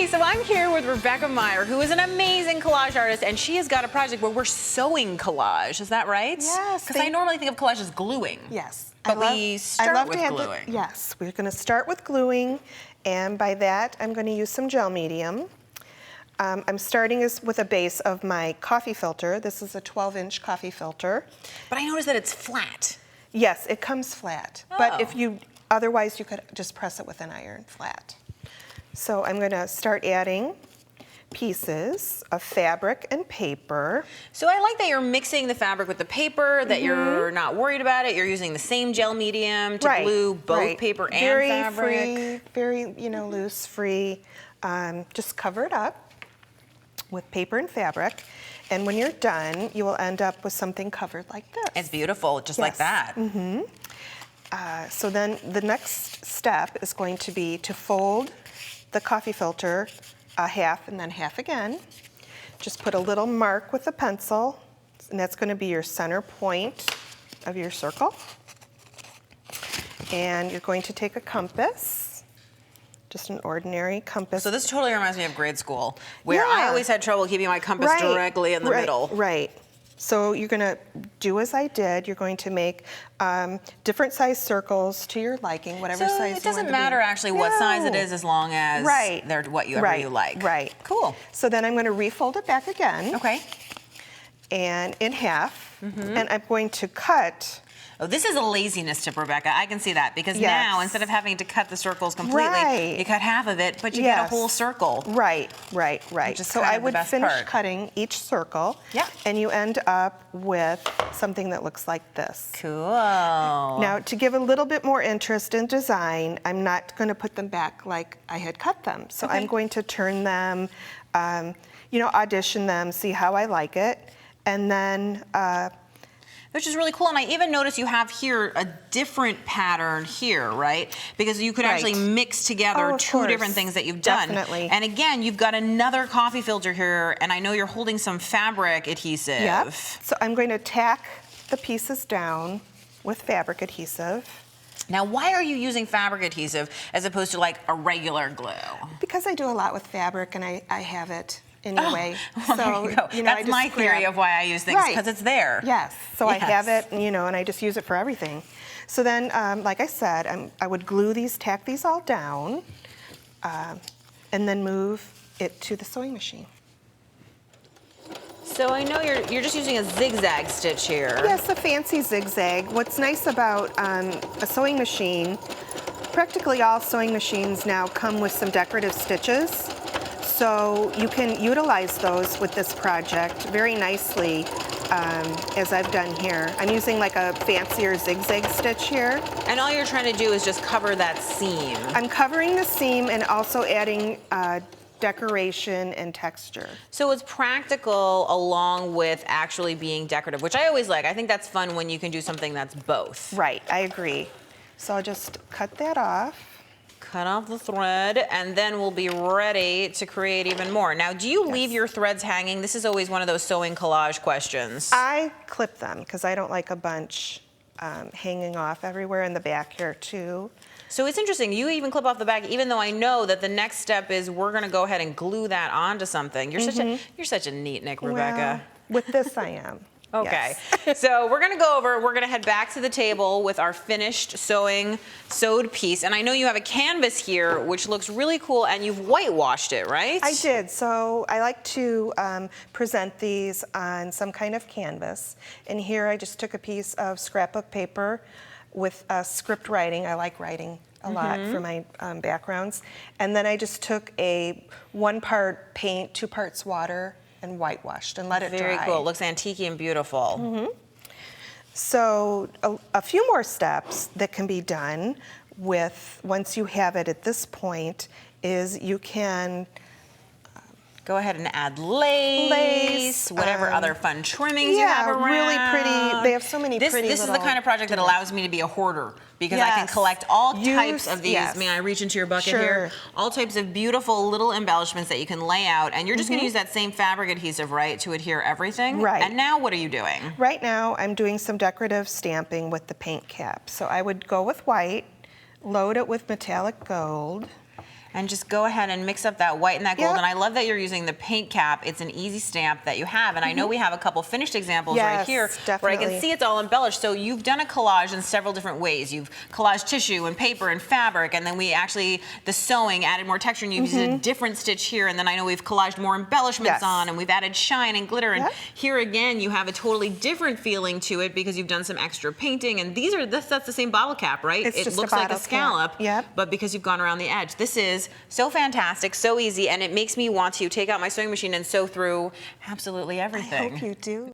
Hey, so I'm here with Rebekah Meier, who is an amazing collage artist, and she has got a project where we're sewing collage. Is that right? Yes. Because I normally think of collage as gluing. Yes. But we start with gluing. Yes, we're going to start with gluing, and by that I'm going to use some gel medium. I'm starting with a base of my coffee filter. This is a 12-inch coffee filter. But I noticed that it's flat. Yes, it comes flat. Oh. But if you, otherwise you could just press it with an iron flat. So I'm going to start adding pieces of fabric and paper. So I like that you're mixing the fabric with the paper, that you're not worried about it. You're using the same gel medium to glue both paper and fabric. Very, loose, free. Just cover it up with paper and fabric. And when you're done, you will end up with something covered like this. It's beautiful, just like that. So then the next step is going to be to fold the coffee filter half and then half again. Just put a little mark with a pencil, and that's going to be your center point of your circle. And you're going to take a compass, just an ordinary compass. So this totally reminds me of grade school, where I always had trouble keeping my compass directly in the middle. Right. So you're going to do as I did. You're going to make different size circles to your liking, whatever size you want. So it doesn't matter actually what size it is, as long as they're whatever you like. Right. Cool. So then I'm going to refold it back again. Okay. And in half. And I'm going to cut. Oh, this is a laziness tip, Rebekah. I can see that, because now instead of having to cut the circles completely, you cut half of it, but you get a whole circle. Right. So I would finish cutting each circle, and you end up with something that looks like this. Cool. Now, to give a little bit more interest in design, I'm not going to put them back like I had cut them. So I'm going to turn them, audition them, see how I like it, and then which is really cool. And I even notice you have here a different pattern here, right? Because you could actually mix together two different things that you've done. Definitely. And again, you've got another coffee filter here, and I know you're holding some fabric adhesive. Yep. So I'm going to tack the pieces down with fabric adhesive. Now, why are you using fabric adhesive as opposed to like a regular glue? Because I do a lot with fabric, and I have it anyway. Well, so, that's my theory of why I use things, because it's there. Yes, so I have it, and I just use it for everything. So then, like I said, I would glue these, tack these all down, and then move it to the sewing machine. So I know you're just using a zigzag stitch here. Yes, a fancy zigzag. What's nice about a sewing machine, practically all sewing machines now come with some decorative stitches. So you can utilize those with this project very nicely, as I've done here. I'm using like a fancier zigzag stitch here. And all you're trying to do is just cover that seam. I'm covering the seam and also adding decoration and texture. So it's practical along with actually being decorative, which I always like. I think that's fun when you can do something that's both. Right, I agree. So I'll just cut that off. Cut off the thread, and then we'll be ready to create even more. Now, do you leave your threads hanging? This is always one of those sewing collage questions. I clip them because I don't like a bunch hanging off everywhere in the back here too. So it's interesting, you even clip off the back, even though I know that the next step is we're gonna go ahead and glue that onto something. You're such a neat-nick, Rebekah. Well, with this I am. Okay, yes. So we're gonna head back to the table with our finished sewed piece. And I know you have a canvas here, which looks really cool, and you've whitewashed it, right? I did, so I like to present these on some kind of canvas. And here I just took a piece of scrapbook paper with script writing. I like writing a lot for my backgrounds. And then I just took a 1 part paint, 2 parts water, and whitewashed and let it dry. Very cool. It looks antique and beautiful. So a few more steps that can be done once you have it at this point is you can go ahead and add lace, whatever other fun trimmings you have around. Really pretty. They have so many pretty This is the kind of project that allows me to be a hoarder, because I can collect all types of these. May I reach into your bucket here? All types of beautiful little embellishments that you can lay out, and you're just going to use that same fabric adhesive, right, to adhere everything? Right. And now what are you doing? Right now I'm doing some decorative stamping with the paint cap. So I would go with white, load it with metallic gold. And just go ahead and mix up that white and that gold. And I love that you're using the paint cap. It's an easy stamp that you have. And I know we have a couple finished examples right here where I can see it's all embellished. So you've done a collage in several different ways. You've collaged tissue and paper and fabric, and then we actually, the sewing added more texture, and you've used a different stitch here. And then I know we've collaged more embellishments on, and we've added shine and glitter. And here again, you have a totally different feeling to it because you've done some extra painting. And these are, that's the same bottle cap, right? It looks like a scallop, but because you've gone around the edge. This is so fantastic, so easy, and it makes me want to take out my sewing machine and sew through absolutely everything. I hope you do.